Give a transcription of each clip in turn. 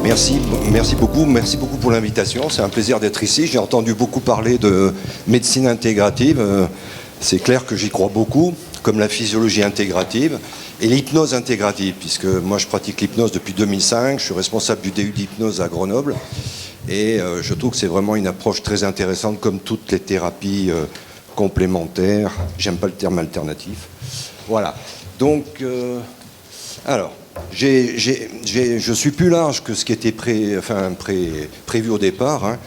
Merci beaucoup pour l'invitation. C'est un plaisir d'être ici. J'ai entendu beaucoup parler de médecine intégrative. C'est clair que j'y crois beaucoup, comme la physiologie intégrative et l'hypnose intégrative, puisque moi je pratique l'hypnose depuis 2005. Je suis responsable du DU d'hypnose à Grenoble et je trouve que c'est vraiment une approche très intéressante, comme toutes les thérapies complémentaires. J'aime pas le terme alternatif. Voilà. Donc, alors. Je suis plus large que ce qui était prévu au départ. Hein.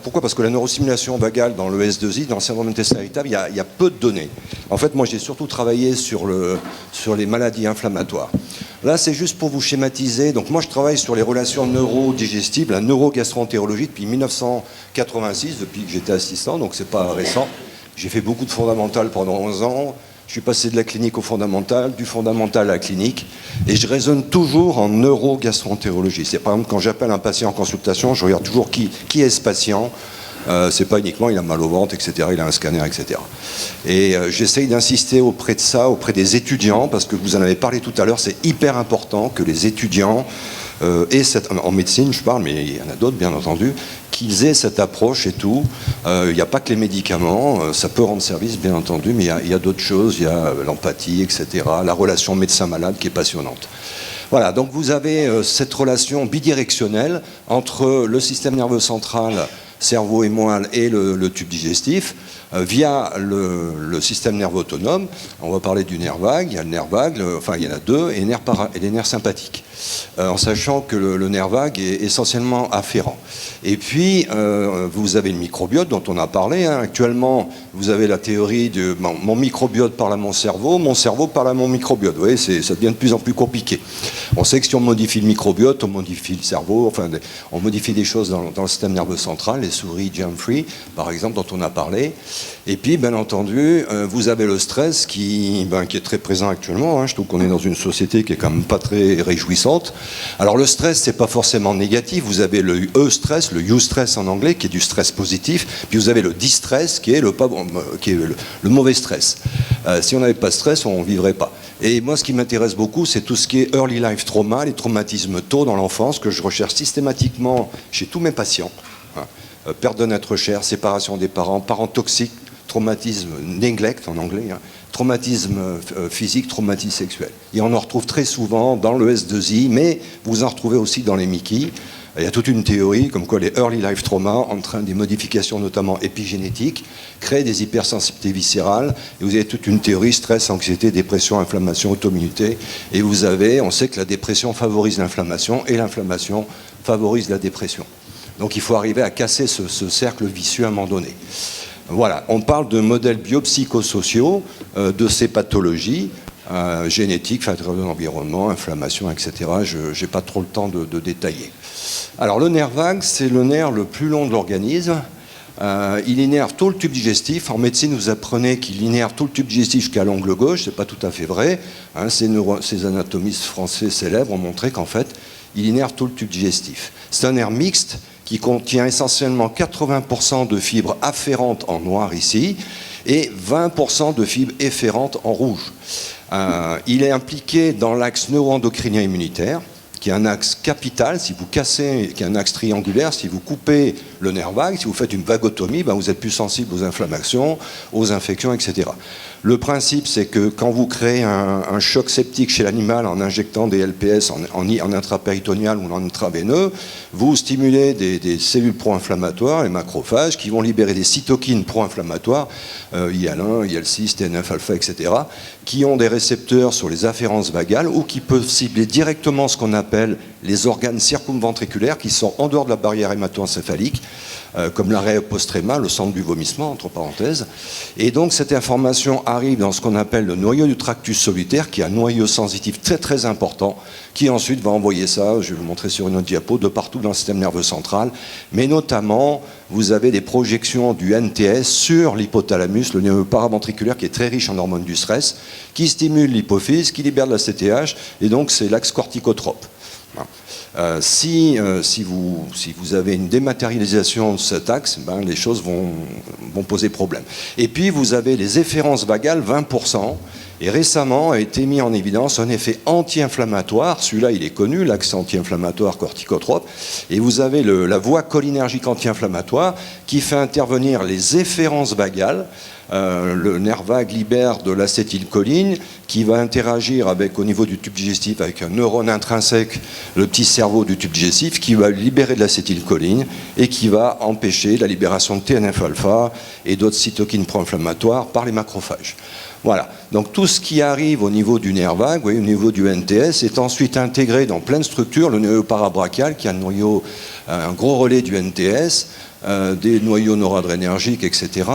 Pourquoi? Parce que la neurostimulation vagale dans le S2I, dans le syndrome d'intestin irritable, il y a peu de données. En fait, moi, j'ai surtout travaillé sur les maladies inflammatoires. Là, c'est juste pour vous schématiser. Donc, moi, je travaille sur les relations neurodigestibles, la neurogastro-entérologie depuis 1986, depuis que j'étais assistant, donc c'est pas récent. J'ai fait beaucoup de fondamentales pendant 11 ans. Je suis passé de la clinique au fondamental, du fondamental à la clinique, et je raisonne toujours en neurogastro-entérologie. C'est par exemple quand j'appelle un patient en consultation, je regarde toujours qui est ce patient. C'est pas uniquement il a mal au ventre, etc. Il a un scanner, etc. Et j'essaye d'insister auprès de ça, auprès des étudiants, parce que vous en avez parlé tout à l'heure, c'est hyper important que les étudiants en médecine, je parle, mais il y en a d'autres, bien entendu, qu'ils aient cette approche et tout. Il n'y a pas que les médicaments, ça peut rendre service, bien entendu, mais il y a d'autres choses, il y a l'empathie, etc., la relation médecin-malade qui est passionnante. Voilà, donc vous avez cette relation bidirectionnelle entre le système nerveux central, cerveau et moelle, et le tube digestif, via le système nerveux autonome. On va parler du nerf vague, il y a le nerf vague, il y en a deux, et les nerfs sympathiques. En sachant que le nerf vague est essentiellement afférent. Et puis, vous avez le microbiote dont on a parlé. Hein. Actuellement, vous avez la théorie de mon microbiote parle à mon cerveau parle à mon microbiote. Vous voyez, ça devient de plus en plus compliqué. On sait que si on modifie le microbiote, on modifie le cerveau, on modifie des choses dans le système nerveux central, les souris Jumfrey, par exemple, dont on a parlé. Et puis, bien entendu, vous avez le stress qui est très présent actuellement. Hein. Je trouve qu'on est dans une société qui est quand même pas très réjouissante. Alors le stress, c'est pas forcément négatif. Vous avez le E-stress, le U-stress en anglais, qui est du stress positif. Puis vous avez le distress, qui est le mauvais stress. Si on n'avait pas de stress, on ne vivrait pas. Et moi, ce qui m'intéresse beaucoup, c'est tout ce qui est early life trauma, les traumatismes tôt dans l'enfance, que je recherche systématiquement chez tous mes patients. Hein. Perte d'un être cher, séparation des parents, parents toxiques, traumatisme neglect en anglais, hein, traumatisme physique, traumatisme sexuel. Et on en retrouve très souvent dans le S2I, mais vous en retrouvez aussi dans les Mickey. Il y a toute une théorie comme quoi les early life traumas entraînent des modifications notamment épigénétiques, créent des hypersensibilités viscérales, et vous avez toute une théorie stress, anxiété, dépression, inflammation, autoimmunité, et on sait que la dépression favorise l'inflammation, et l'inflammation favorise la dépression. Donc il faut arriver à casser ce cercle vicieux à un moment donné. Voilà, on parle de modèles biopsychosociaux de ces pathologies génétiques, facteurs de l'environnement, inflammation, etc. Je n'ai pas trop le temps de détailler. Alors le nerf vague, c'est le nerf le plus long de l'organisme. Il innerve tout le tube digestif. En médecine, vous apprenez qu'il innerve tout le tube digestif jusqu'à l'angle gauche. Ce n'est pas tout à fait vrai. Hein, ces anatomistes français célèbres ont montré qu'en fait, il innerve tout le tube digestif. C'est un nerf mixte qui contient essentiellement 80% de fibres afférentes en noir ici et 20% de fibres efférentes en rouge. Il est impliqué dans l'axe neuro-endocrinien immunitaire, qui est un axe capital, qui est un axe triangulaire. Si vous coupez le nerf vague, si vous faites une vagotomie, vous êtes plus sensible aux inflammations, aux infections, etc. Le principe, c'est que quand vous créez un choc septique chez l'animal en injectant des LPS en intrapéritonéal ou en intraveineux, vous stimulez des cellules pro-inflammatoires, les macrophages, qui vont libérer des cytokines pro-inflammatoires, IL-1, IL-6, TNF-alpha, etc., qui ont des récepteurs sur les afférences vagales ou qui peuvent cibler directement ce qu'on appelle les organes circumventriculaires qui sont en dehors de la barrière hémato-encéphalique, comme l'arrêt post-tréma, le centre du vomissement, entre parenthèses. Et donc cette information arrive dans ce qu'on appelle le noyau du tractus solitaire, qui est un noyau sensitif très très important, qui ensuite va envoyer ça, je vais vous montrer sur une autre diapo, de partout dans le système nerveux central. Mais notamment, vous avez des projections du NTS sur l'hypothalamus, le nerveux paraventriculaire, qui est très riche en hormones du stress, qui stimule l'hypophyse, qui libère de la CTH, et donc c'est l'axe corticotrope. Si vous avez une dématérialisation de cet axe, les choses vont poser problème. Et puis vous avez les efférences vagales, 20%, Et récemment a été mis en évidence un effet anti-inflammatoire. Celui-là, il est connu, l'axe anti-inflammatoire corticotrope. Et vous avez la voie cholinergique anti-inflammatoire qui fait intervenir les efférences vagales. Le nerf vague libère de l'acétylcholine qui va interagir avec, au niveau du tube digestif, avec un neurone intrinsèque, le petit cerveau du tube digestif, qui va libérer de l'acétylcholine et qui va empêcher la libération de TNF-alpha et d'autres cytokines pro-inflammatoires par les macrophages. Voilà, donc tout ce qui arrive au niveau du nerf vague, vous voyez, au niveau du NTS, est ensuite intégré dans plein de structures, le noyau parabrachial qui a un gros relais du NTS, des noyaux noradrénergiques, etc.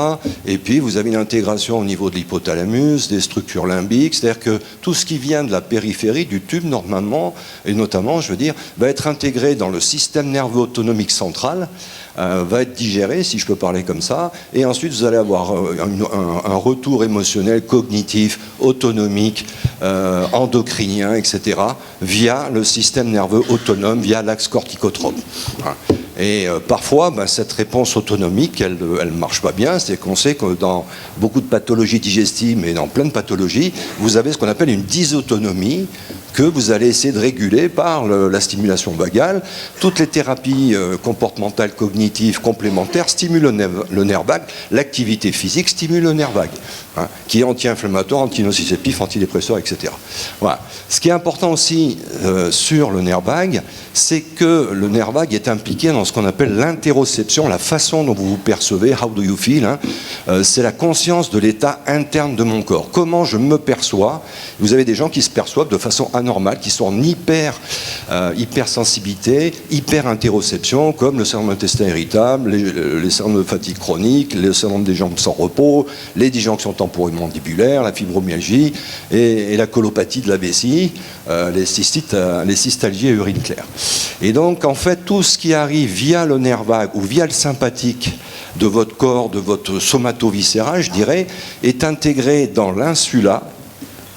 Et puis vous avez une intégration au niveau de l'hypothalamus, des structures limbiques, c'est-à-dire que tout ce qui vient de la périphérie du tube, normalement, et notamment, je veux dire, va être intégré dans le système nerveux autonomique central, va être digéré, si je peux parler comme ça, et ensuite vous allez avoir un retour émotionnel, cognitif, autonomique, endocrinien, etc., via le système nerveux autonome, via l'axe corticotrope. Voilà. Et parfois, cette réponse autonomique, elle ne marche pas bien. C'est qu'on sait que dans beaucoup de pathologies digestives, mais dans plein de pathologies, vous avez ce qu'on appelle une dysautonomie que vous allez essayer de réguler par la stimulation vagale. Toutes les thérapies comportementales, cognitives, complémentaires stimulent le nerf vague. L'activité physique stimule le nerf vague, hein, qui est anti-inflammatoire, antinociceptif, antidépresseur, etc. Voilà. Ce qui est important aussi sur le nerf vague, c'est que le nerf vague est impliqué dans ce qu'on appelle l'interoception, la façon dont vous vous percevez, how do you feel, hein, c'est la conscience de l'état interne de mon corps. Comment je me perçois. Vous avez des gens qui se perçoivent de façon anormale, qui sont en hypersensibilité, hyper-interoception, comme le syndrome d'intestin irritable, les syndromes de fatigue chronique, le syndrome des jambes sans repos, les disjonctions temporomandibulaires, la fibromyalgie et la colopathie de la vessie, les cystalgies à urine claire. Et donc, en fait, tout ce qui arrive via le nerf vague ou via le sympathique de votre corps, de votre somato-viscéral, je dirais, est intégré dans l'insula,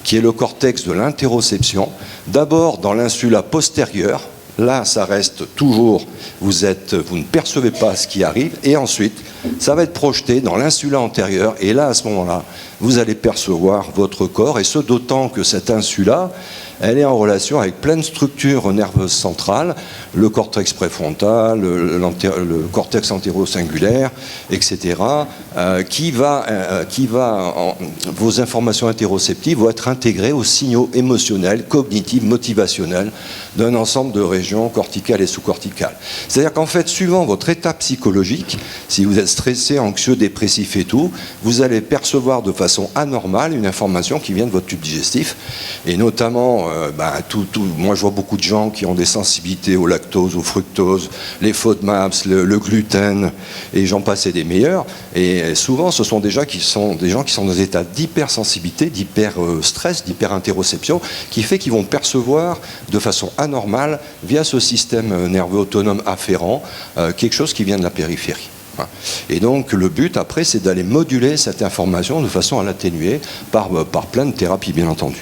qui est le cortex de l'interoception, d'abord dans l'insula postérieure, là ça reste toujours, vous ne percevez pas ce qui arrive, et ensuite ça va être projeté dans l'insula antérieure, et là à ce moment-là, vous allez percevoir votre corps, et ce d'autant que cette insula, elle est en relation avec plein de structures nerveuses centrales, le cortex préfrontal, le cortex antérosingulaire, etc., vos informations interoceptives vont être intégrées aux signaux émotionnels, cognitifs, motivationnels d'un ensemble de régions corticales et sous-corticales. C'est-à-dire qu'en fait, suivant votre état psychologique, si vous êtes stressé, anxieux, dépressif et tout, vous allez percevoir de façon anormale une information qui vient de votre tube digestif, et notamment moi je vois beaucoup de gens qui ont des sensibilités au lactose, au fructose, les FODMAPs, le gluten, et j'en passe et des meilleurs. Et souvent ce sont des gens qui sont dans des états d'hypersensibilité, d'hyper-stress, d'hyper-interoception, qui fait qu'ils vont percevoir de façon anormale, via ce système nerveux autonome afférent, quelque chose qui vient de la périphérie. Et donc le but après, c'est d'aller moduler cette information de façon à l'atténuer par plein de thérapies, bien entendu.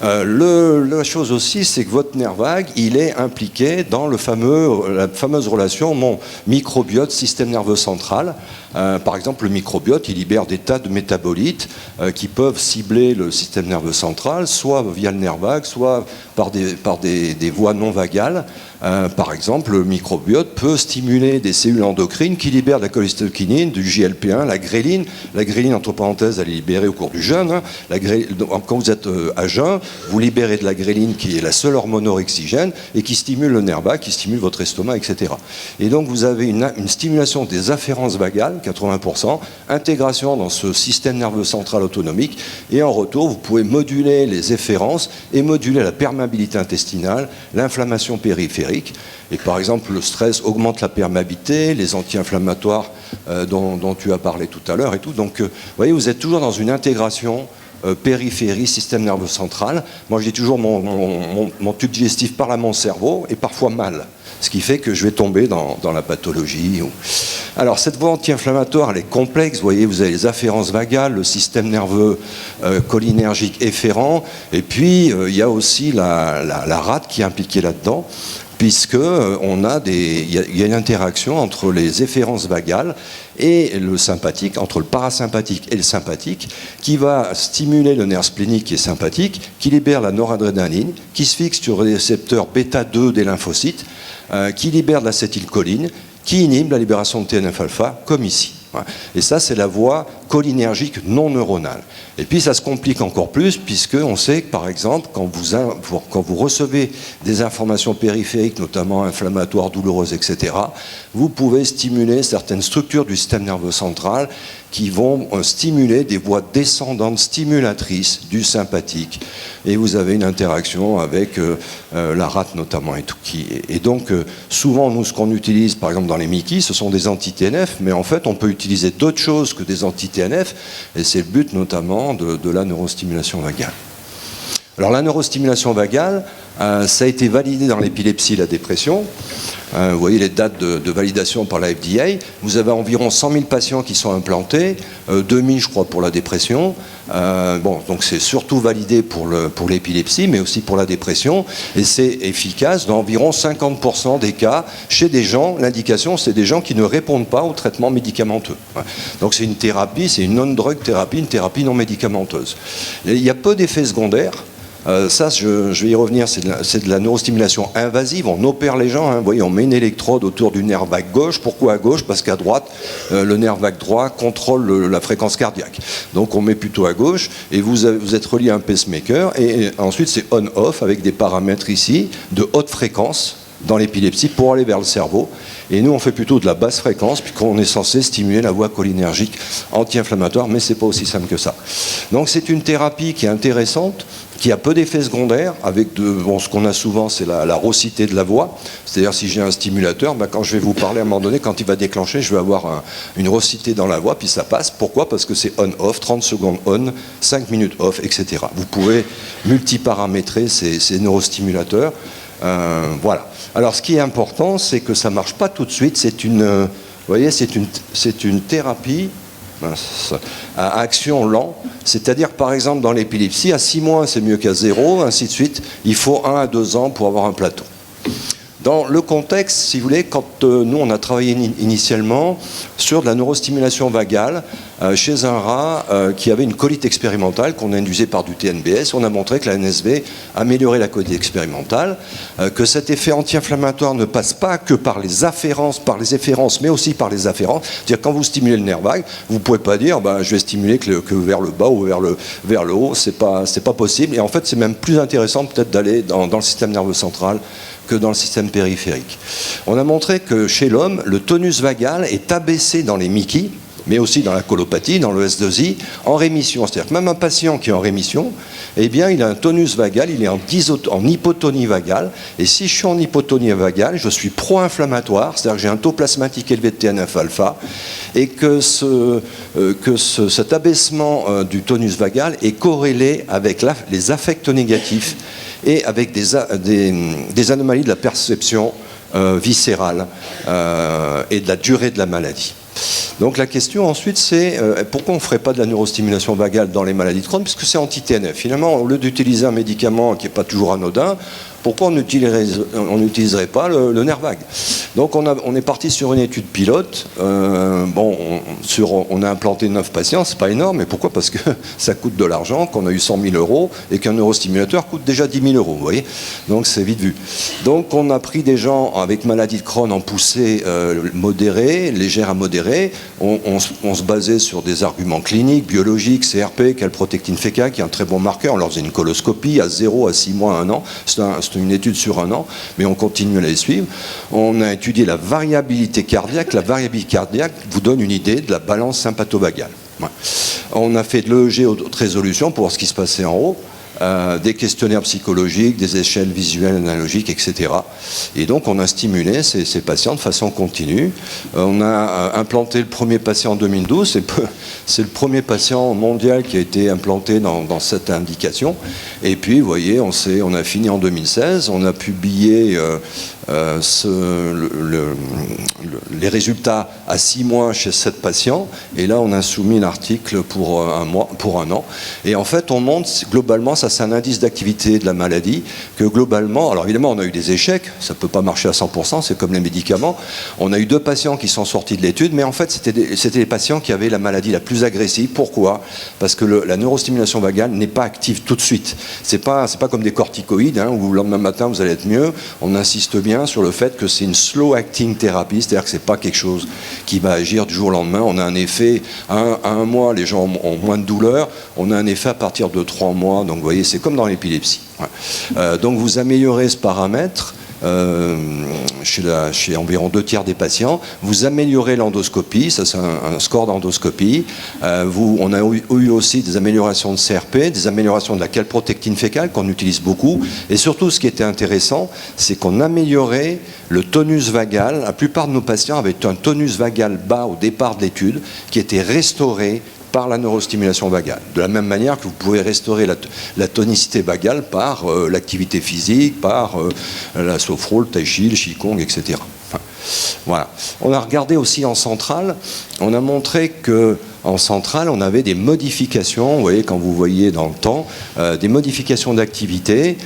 La chose aussi, c'est que votre nerf vague, il est impliqué dans la fameuse relation mon microbiote, système nerveux central. Par exemple, le microbiote, il libère des tas de métabolites qui peuvent cibler le système nerveux central, soit via le nerf vague, soit par des voies non vagales. Par exemple, le microbiote peut stimuler des cellules endocrines qui libèrent de la cholestérokinine, du GLP-1, la gréline. La gréline, entre parenthèses, elle est libérée au cours du jeûne. Hein. Quand vous êtes à jeun, vous libérez de la gréline qui est la seule hormone orexigène et qui stimule le nerf vague, qui stimule votre estomac, etc. Et donc vous avez une stimulation des afférences vagales, 80%, intégration dans ce système nerveux central autonomique, et en retour, vous pouvez moduler les efférences et moduler la perméabilité intestinale, l'inflammation périphérique. Et par exemple, le stress augmente la perméabilité, les anti-inflammatoires dont tu as parlé tout à l'heure et tout. Donc, vous voyez, vous êtes toujours dans une intégration périphérie, système nerveux central. Moi, je dis toujours mon tube digestif parle à mon cerveau et parfois mal. Ce qui fait que je vais tomber dans la pathologie. Alors, cette voie anti-inflammatoire, elle est complexe. Vous voyez, vous avez les afférences vagales, le système nerveux cholinergique efférent, et puis il y a aussi la rate qui est impliquée là-dedans, puisque il y a une interaction entre les efférences vagales et le sympathique, entre le parasympathique et le sympathique, qui va stimuler le nerf splénique qui est sympathique, qui libère la noradrénaline, qui se fixe sur les récepteurs bêta-2 des lymphocytes, qui libère de l'acétylcholine, qui inhibe la libération de TNF-alpha, comme ici. Et ça, c'est la voie cholinergique non neuronale. Et puis, ça se complique encore plus, puisqu'on sait que, par exemple, quand vous recevez des informations périphériques, notamment inflammatoires, douloureuses, etc., vous pouvez stimuler certaines structures du système nerveux central qui vont stimuler des voies descendantes stimulatrices du sympathique. Et vous avez une interaction avec la rate notamment et tout. Et donc, souvent, nous, ce qu'on utilise, par exemple, dans les Mickey, ce sont des anti-TNF, mais en fait, on peut utiliser d'autres choses que des anti-TNF, et c'est le but notamment de la neurostimulation vagale. Alors, la neurostimulation vagale, ça a été validé dans l'épilepsie et la dépression. Vous voyez les dates de validation par la FDA. Vous avez environ 100 000 patients qui sont implantés, 2000 je crois pour la dépression. Donc c'est surtout validé pour l'épilepsie, mais aussi pour la dépression. Et c'est efficace dans environ 50% des cas chez des gens. L'indication, c'est des gens qui ne répondent pas au traitement médicamenteux. Donc c'est une thérapie, c'est une non-drug thérapie, une thérapie non médicamenteuse. Et il y a peu d'effets secondaires. Ça, je vais y revenir, c'est de la neurostimulation invasive, on opère les gens, vous voyez, on met une électrode autour du nerf vague gauche. Pourquoi à gauche? Parce qu'à droite, le nerf vague droit contrôle la fréquence cardiaque. Donc on met plutôt à gauche, et vous êtes relié à un pacemaker, et ensuite c'est on-off avec des paramètres ici de haute fréquence dans l'épilepsie pour aller vers le cerveau. Et nous, on fait plutôt de la basse fréquence, puisqu'on est censé stimuler la voie cholinergique anti-inflammatoire, mais c'est pas aussi simple que ça. Donc c'est une thérapie qui est intéressante, qui a peu d'effets secondaires, avec ce qu'on a souvent, c'est la raucité de la voix. C'est-à-dire, si j'ai un stimulateur, quand je vais vous parler à un moment donné, quand il va déclencher, je vais avoir une raucité dans la voix, puis ça passe. Pourquoi? Parce que c'est on-off, 30 secondes on, 5 minutes off, etc. Vous pouvez multiparamétrer ces neurostimulateurs. Voilà. Alors, ce qui est important, c'est que ça ne marche pas tout de suite. C'est une thérapie à action lent, c'est-à-dire par exemple dans l'épilepsie, à 6 mois c'est mieux qu'à 0, ainsi de suite, il faut 1 à 2 ans pour avoir un plateau. Dans le contexte, si vous voulez, quand nous on a travaillé initialement sur de la neurostimulation vagale chez un rat qui avait une colite expérimentale qu'on induisait par du TNBS, on a montré que la NSV améliorait la colite expérimentale, que cet effet anti-inflammatoire ne passe pas que par les efférences, mais aussi par les afférences. C'est-à-dire quand vous stimulez le nerf vague, vous ne pouvez pas dire je vais stimuler que vers le bas ou vers le haut, c'est pas possible. Et en fait, c'est même plus intéressant peut-être d'aller dans le système nerveux central que dans le système périphérique. On a montré que chez l'homme, le tonus vagal est abaissé dans les Mickey, mais aussi dans la colopathie, dans le S2I, en rémission. C'est-à-dire que même un patient qui est en rémission, eh bien, il a un tonus vagal, il est en hypotonie vagale. Et si je suis en hypotonie vagale, je suis pro-inflammatoire, c'est-à-dire que j'ai un taux plasmatique élevé de TNF-alpha, et que cet abaissement du tonus vagal est corrélé avec les affects négatifs et avec des anomalies de la perception viscérale et de la durée de la maladie. Donc la question ensuite c'est pourquoi on ne ferait pas de la neurostimulation vagale dans les maladies de Crohn, puisque c'est anti-TNF. Finalement, au lieu d'utiliser un médicament qui n'est pas toujours anodin, pourquoi on n'utiliserait pas le nerf vague? Donc on est parti sur une étude pilote. On a implanté 9 patients, c'est pas énorme, mais pourquoi? Parce que ça coûte de l'argent, qu'on a eu 100 000 euros et qu'un neurostimulateur coûte déjà 10 000 euros, vous voyez. Donc c'est vite vu. Donc on a pris des gens avec maladie de Crohn en poussée modérée, légère à modérée. On se basait sur des arguments cliniques, biologiques, CRP, calprotectine fécale, qui est un très bon marqueur. On leur faisait une coloscopie à 0, à 6 mois, à 1 an. C'est une étude sur 1 an, mais on continue à les suivre. On a étudié la variabilité cardiaque. La variabilité cardiaque vous donne une idée de la balance sympathovagale. Ouais. On a fait de l'EEG haute résolution pour voir ce qui se passait en haut. Des questionnaires psychologiques, des échelles visuelles analogiques, etc. Et donc on a stimulé ces patients de façon continue. On a implanté le premier patient en 2012. C'est le premier patient mondial qui a été implanté dans cette indication. Et puis, vous voyez, on a fini en 2016. On a publié les résultats à 6 mois chez 7 patients, et là on a soumis l'article pour un an, et en fait on montre globalement, ça c'est un indice d'activité de la maladie, que globalement, alors évidemment on a eu des échecs, ça ne peut pas marcher à 100%, c'est comme les médicaments, on a eu 2 patients qui sont sortis de l'étude, mais en fait c'était des patients qui avaient la maladie la plus agressive. Pourquoi? Parce que la neurostimulation vagale n'est pas active tout de suite, c'est pas comme des corticoïdes, hein, où le lendemain matin vous allez être mieux. On insiste bien sur le fait que c'est une slow acting thérapie, c'est-à-dire que c'est pas quelque chose qui va agir du jour au lendemain. On a un effet à un mois, les gens ont moins de douleur. On a un effet à partir de 3 mois. Donc vous voyez, c'est comme dans l'épilepsie. Donc vous améliorez ce paramètre. Chez environ 2/3 des patients, vous améliorez l'endoscopie, ça c'est un score d'endoscopie. On a eu aussi des améliorations de CRP, des améliorations de la calprotectine fécale qu'on utilise beaucoup, et surtout ce qui était intéressant, c'est qu'on améliorait le tonus vagal. La plupart de nos patients avaient un tonus vagal bas au départ de l'étude, qui était restauré par la neurostimulation vagale. De la même manière que vous pouvez restaurer la tonicité vagale par l'activité physique, par la sophro, le tai chi, le qigong, etc. Enfin, voilà. On a regardé aussi en centrale, on a montré que en centrale, on avait des modifications, vous voyez, quand vous voyez dans le temps, des modifications d'activité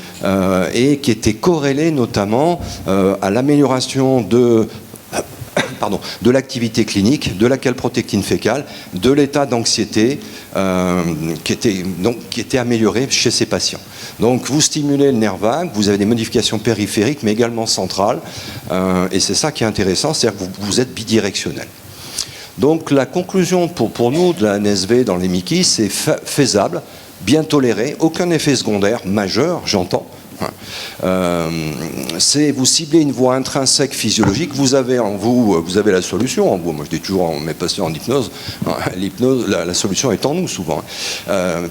et qui étaient corrélées notamment à l'amélioration de l'activité clinique, de la calprotectine fécale, de l'état d'anxiété qui était amélioré chez ces patients. Donc vous stimulez le nerf vague, vous avez des modifications périphériques mais également centrales, et c'est ça qui est intéressant, c'est-à-dire que vous êtes bidirectionnel. Donc la conclusion pour nous de la NSV dans les Mickey, c'est faisable, bien toléré, aucun effet secondaire majeur, j'entends. C'est vous ciblez une voie intrinsèque physiologique, vous avez en vous, vous avez la solution en vous. Moi je dis toujours à mes patients en hypnose, l'hypnose, la solution est en nous souvent.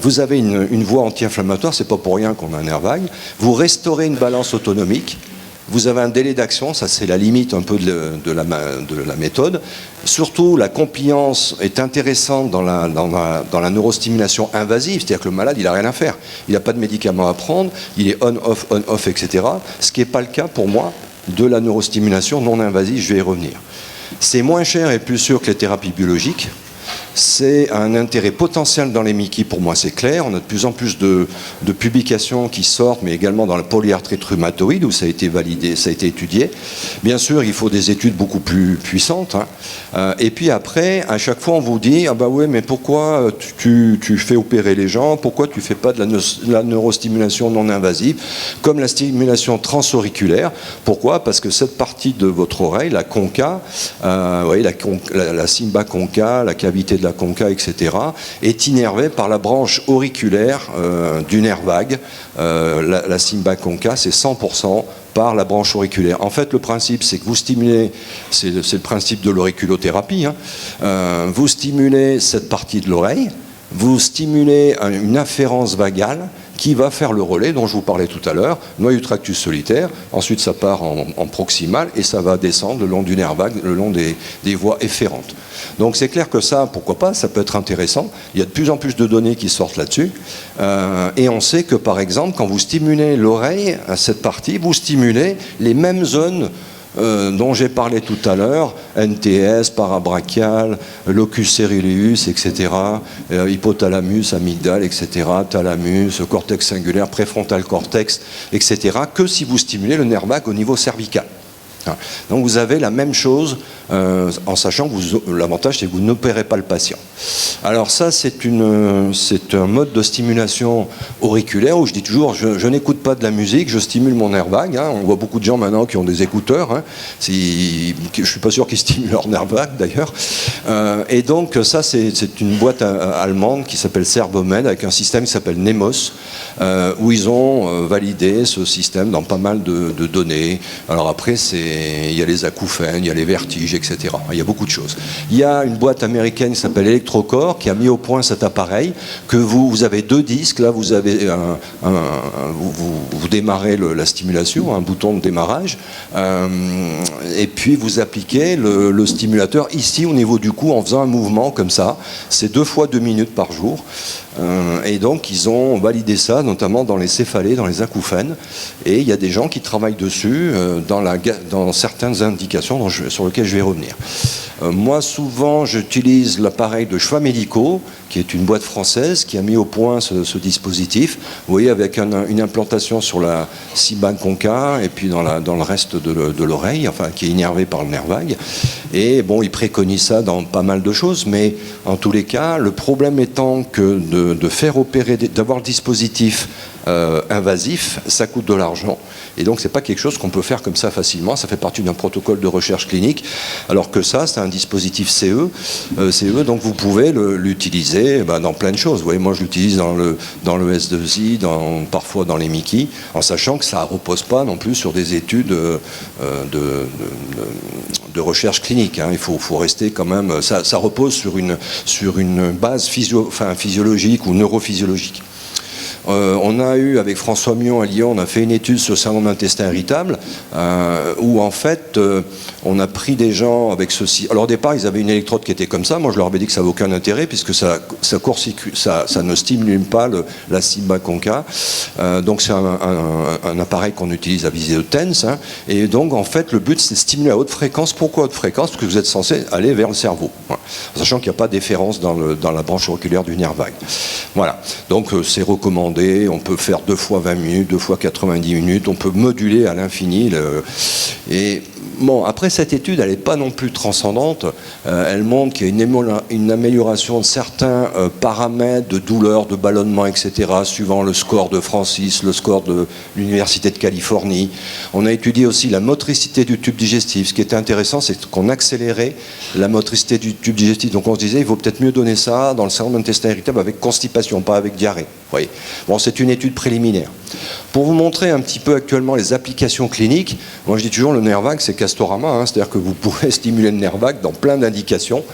Vous avez une voie anti-inflammatoire, c'est pas pour rien qu'on a un nerf vague. Vous restaurez une balance autonomique. Vous avez un délai d'action, ça c'est la limite un peu de la méthode. Surtout, la compliance est intéressante dans la neurostimulation invasive, c'est-à-dire que le malade, il n'a rien à faire. Il n'a pas de médicaments à prendre, il est on-off, etc. Ce qui n'est pas le cas pour moi de la neurostimulation non invasive, je vais y revenir. C'est moins cher et plus sûr que les thérapies biologiques. C'est un intérêt potentiel dans les Mickey, pour moi c'est clair. On a de plus en plus de publications qui sortent, mais également dans la polyarthrite rhumatoïde, où ça a été validé, ça a été étudié. Bien sûr, il faut des études beaucoup plus puissantes. Et puis après, à chaque fois, on vous dit « Ah bah ouais, mais pourquoi tu fais opérer les gens? Pourquoi tu ne fais pas de la neurostimulation non invasive, comme la stimulation transauriculaire ?» Pourquoi? Parce que cette partie de votre oreille, la conca, vous voyez, la cymba conca, la cavité de la conca, etc., est innervée par la branche auriculaire du nerf vague. La cymba conca, c'est 100% par la branche auriculaire. En fait, le principe, c'est que vous stimulez, c'est le principe de l'auriculothérapie, vous stimulez cette partie de l'oreille, vous stimulez une afférence vagale qui va faire le relais dont je vous parlais tout à l'heure, noyau tractus solitaire, ensuite ça part en proximal et ça va descendre le long du nerf vague, le long des voies efférentes. Donc c'est clair que ça, pourquoi pas, ça peut être intéressant. Il y a de plus en plus de données qui sortent là-dessus. Et on sait que par exemple, quand vous stimulez l'oreille à cette partie, vous stimulez les mêmes zones dont j'ai parlé tout à l'heure, NTS, parabrachial, locus ceruleus, etc., hypothalamus, amygdale, etc., thalamus, cortex singulaire, préfrontal cortex, etc., que si vous stimulez le nerf vague au niveau cervical. Donc vous avez la même chose en sachant que l'avantage c'est que vous n'opérez pas le patient. Alors ça c'est un mode de stimulation auriculaire où je dis toujours je n'écoute pas de la musique, je stimule mon nerf vague. On voit beaucoup de gens maintenant qui ont des écouteurs. Je ne suis pas sûr qu'ils stimulent leur nerf vague d'ailleurs. Et donc ça c'est une boîte allemande qui s'appelle Servomed avec un système qui s'appelle Nemos où ils ont validé ce système dans pas mal de données. Alors après c'est il y a les acouphènes, il y a les vertiges, etc. Il y a beaucoup de choses. Il y a une boîte américaine qui s'appelle Electrocore qui a mis au point cet appareil que vous avez 2 disques. Là, vous avez vous démarrez la stimulation, un bouton de démarrage, et puis vous appliquez le stimulateur ici au niveau du cou en faisant un mouvement comme ça. C'est 2 fois 2 minutes par jour. Et donc ils ont validé ça notamment dans les céphalées, dans les acouphènes, et il y a des gens qui travaillent dessus dans certaines indications sur lesquelles je vais revenir. Moi souvent j'utilise l'appareil de Choix Médicaux, qui est une boîte française qui a mis au point ce dispositif, vous voyez, avec une implantation sur la cymale conca et puis dans le reste de l'oreille, enfin qui est innervé par le nerf vague. Et bon, ils préconisent ça dans pas mal de choses, mais en tous les cas, le problème étant que de faire opérer, d'avoir le dispositif invasif, ça coûte de l'argent. Et donc, c'est pas quelque chose qu'on peut faire comme ça facilement. Ça fait partie d'un protocole de recherche clinique. Alors que ça, c'est un dispositif CE. Donc, vous pouvez l'utiliser dans plein de choses. Vous voyez, moi, je l'utilise dans le S2I, parfois dans les Mickey, en sachant que ça repose pas non plus sur des études de recherche clinique. Hein. Il faut rester quand même. Ça repose sur une base physiologique ou neurophysiologique. On a eu, avec François Mion à Lyon, on a fait une étude sur le syndrome d'intestin irritable, où en fait, on a pris des gens avec ceci. Alors au départ, ils avaient une électrode qui était comme ça. Moi, je leur avais dit que ça n'avait aucun intérêt, puisque ça ne stimule pas la cymale conca. Donc c'est un appareil qu'on utilise à visée de TENS. Hein. Et donc, en fait, le but, c'est de stimuler à haute fréquence. Pourquoi haute fréquence? Parce que vous êtes censé aller vers le cerveau. Voilà. Sachant qu'il n'y a pas d'efférence dans la branche auriculaire du nerf vague. Voilà. Donc, c'est recommandé. On peut faire 2 fois 20 minutes, 2 fois 90 minutes, on peut moduler à l'infini. Et bon, après cette étude, elle n'est pas non plus transcendante. Elle montre qu'il y a une amélioration de certains paramètres de douleur, de ballonnement, etc., suivant le score de Francis, le score de l'Université de Californie. On a étudié aussi la motricité du tube digestif. Ce qui était intéressant, c'est qu'on accélérait la motricité du tube digestif. Donc on se disait, il vaut peut-être mieux donner ça dans le syndrome d'intestin irritable avec constipation, pas avec diarrhée. Vous voyez. Bon, c'est une étude préliminaire. Pour vous montrer un petit peu actuellement les applications cliniques, moi je dis toujours le nerf vague c'est Castorama, hein, c'est-à-dire que vous pourrez stimuler le nerf vague dans plein d'indications.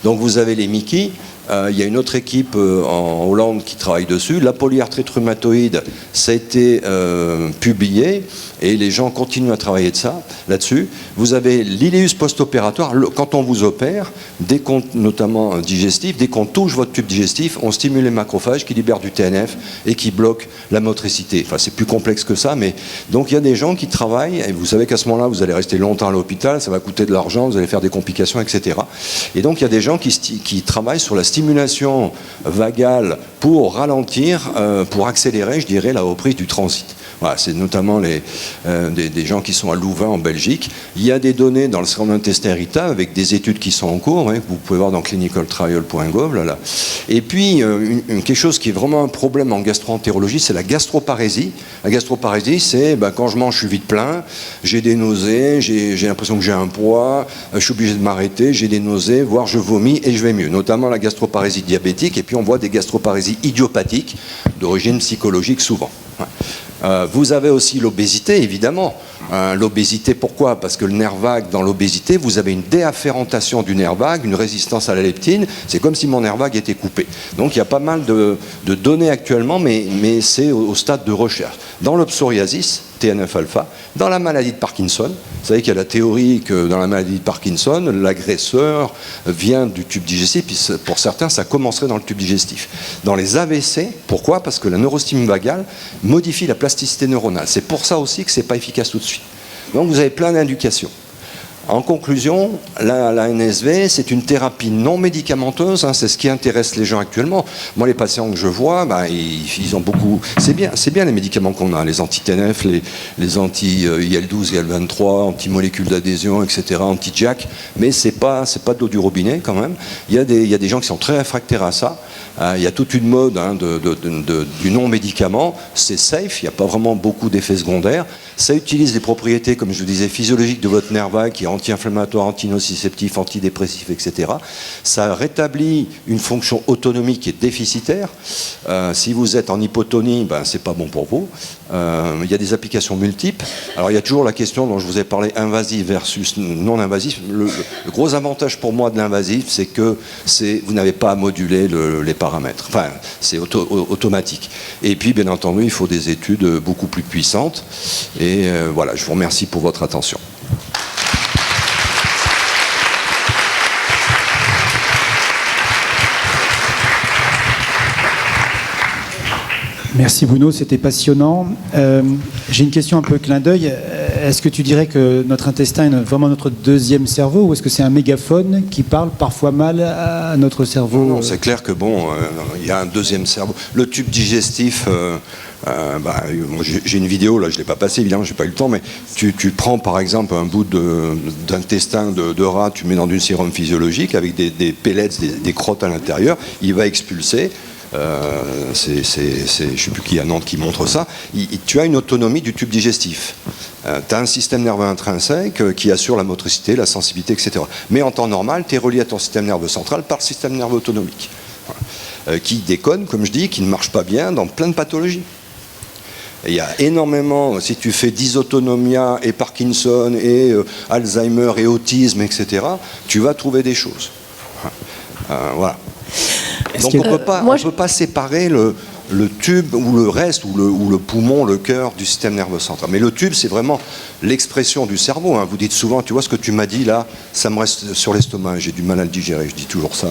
Donc vous avez les Mickey, il y a une autre équipe en Hollande qui travaille dessus. La polyarthrite rhumatoïde, ça a été publié et les gens continuent à travailler là-dessus. Vous avez l'iléus post-opératoire, quand on vous opère, notamment digestif, dès qu'on touche votre tube digestif, on stimule les macrophages qui libèrent du TNF et qui bloquent la motricité. Enfin, c'est plus complexe que ça, mais donc il y a des gens qui travaillent, et vous savez qu'à ce moment-là, vous allez rester longtemps à l'hôpital, ça va coûter de l'argent, vous allez faire des complications, etc. Et donc il y a des gens qui travaillent sur la stimulation vagale pour ralentir, pour accélérer, je dirais, la reprise du transit. Voilà, c'est notamment des gens qui sont à Louvain en Belgique. Il y a des données dans le syndrome d'intestin irritable avec des études qui sont en cours, hein, que vous pouvez voir dans clinicaltrial.gov. Là. Et puis, quelque chose qui est vraiment un problème en gastro-entérologie, c'est la gastroparésie. La gastroparésie, c'est quand je mange, je suis vite plein, j'ai des nausées, j'ai l'impression que j'ai un poids, je suis obligé de m'arrêter, j'ai des nausées, voire je vomis et je vais mieux. Notamment la gastroparésie diabétique, et puis on voit des gastroparésies idiopathiques d'origine psychologique souvent. Vous avez aussi l'obésité, évidemment. L'obésité, pourquoi? Parce que le nerf vague, dans l'obésité, vous avez une déafférentation du nerf vague, une résistance à la leptine. C'est comme si mon nerf vague était coupé. Donc il y a pas mal de données actuellement, mais c'est au stade de recherche. Dans le psoriasis, TNF-alpha, dans la maladie de Parkinson, vous savez qu'il y a la théorie que dans la maladie de Parkinson, l'agresseur vient du tube digestif, puis pour certains, ça commencerait dans le tube digestif. Dans les AVC, pourquoi? Parce que la neurostimule vagale modifie la plasticité neuronale. C'est pour ça aussi que ce n'est pas efficace tout de suite. Donc vous avez plein d'indications. En conclusion, la NSV, c'est une thérapie non médicamenteuse, hein, c'est ce qui intéresse les gens actuellement. Moi, les patients que je vois, ils ont beaucoup... C'est bien les médicaments qu'on a, les anti-TNF, les anti-IL-12, IL-23, anti-molécules d'adhésion, etc., anti-JAK, mais c'est pas de l'eau du robinet quand même. Il y a des gens qui sont très réfractaires à ça. Il y a toute une mode du non-médicament. C'est safe, il n'y a pas vraiment beaucoup d'effets secondaires. Ça utilise les propriétés, comme je vous disais, physiologiques de votre nerf vague qui anti-inflammatoire, antinociceptif, antidépressif, etc. Ça rétablit une fonction autonomique qui est déficitaire. Si vous êtes en hypotonie, ben, c'est pas bon pour vous. Il y a des applications multiples. Alors il y a toujours la question dont je vous ai parlé, invasive versus non invasif. Le gros avantage pour moi de l'invasif, c'est que vous n'avez pas à moduler les paramètres. Enfin, c'est automatique. Et puis, bien entendu, il faut des études beaucoup plus puissantes. Et voilà, je vous remercie pour votre attention. Merci Bruno, c'était passionnant. J'ai une question un peu clin d'œil. Est-ce que tu dirais que notre intestin est vraiment notre deuxième cerveau, ou est-ce que c'est un mégaphone qui parle parfois mal à notre cerveau? Non, c'est clair que bon, il y a un deuxième cerveau. Le tube digestif, j'ai une vidéo, là je ne l'ai pas passée, évidemment, je n'ai pas eu le temps, mais tu prends par exemple un bout d'intestin de rat, tu mets dans du sérum physiologique avec des pellets, des crottes à l'intérieur, il va expulser. Je ne sais plus qui à Nantes qui montre ça. Tu as une autonomie du tube digestif. Tu as un système nerveux intrinsèque qui assure la motricité, la sensibilité, etc. Mais en temps normal, tu es relié à ton système nerveux central par le système nerveux autonomique. Voilà. Qui déconne, comme je dis, qui ne marche pas bien dans plein de pathologies. Il y a énormément, si tu fais dysautonomia et Parkinson et Alzheimer et autisme, etc., tu vas trouver des choses. Voilà. Donc on ne peut pas séparer le tube ou le reste, ou le poumon, le cœur du système nerveux central. Mais le tube, c'est vraiment l'expression du cerveau. Hein. Vous dites souvent, tu vois ce que tu m'as dit là, ça me reste sur l'estomac, j'ai du mal à le digérer, je dis toujours ça.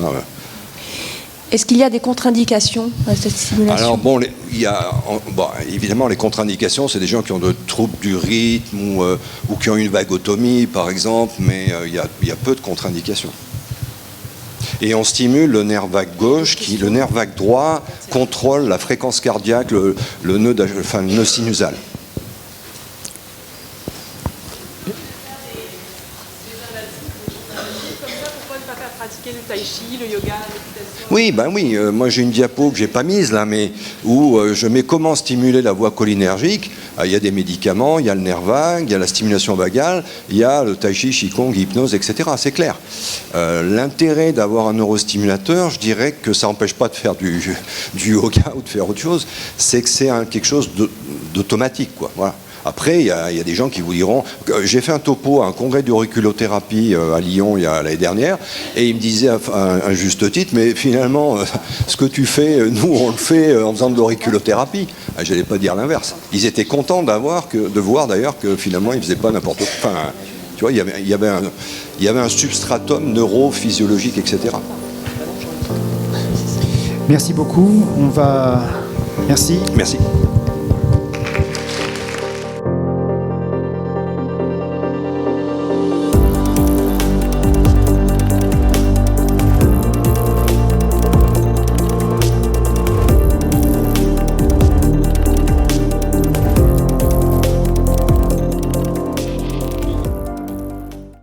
Est-ce qu'il y a des contre-indications à cette stimulation? Alors bon, évidemment, les contre-indications, c'est des gens qui ont de troubles du rythme ou qui ont une vagotomie, par exemple, mais il y a peu de contre-indications. Et on stimule le nerf vague gauche, le nerf vague droit contrôle la fréquence cardiaque, le nœud sinusal. Le tai chi, le yoga, Oui, ben oui. Moi j'ai une diapo que j'ai pas mise là, mais où je mets comment stimuler la voie cholinergique. Il y a des médicaments, il y a le nerf vague, il y a la stimulation vagale, il y a le tai chi, qigong, hypnose, etc. C'est clair. L'intérêt d'avoir un neurostimulateur, je dirais que ça n'empêche pas de faire du yoga ou de faire autre chose. C'est que c'est quelque chose d'automatique, quoi. Voilà. Après, il y a des gens qui vous diront... J'ai fait un topo à un congrès d'auriculothérapie à Lyon l'année dernière, et ils me disaient à un juste titre, mais finalement, ce que tu fais, nous, on le fait en faisant de l'auriculothérapie. Je n'allais pas dire l'inverse. Ils étaient contents de voir d'ailleurs que finalement, ils ne faisaient pas n'importe quoi. Enfin, tu vois, il y avait un substratum neurophysiologique, etc. Merci beaucoup. Merci. Merci.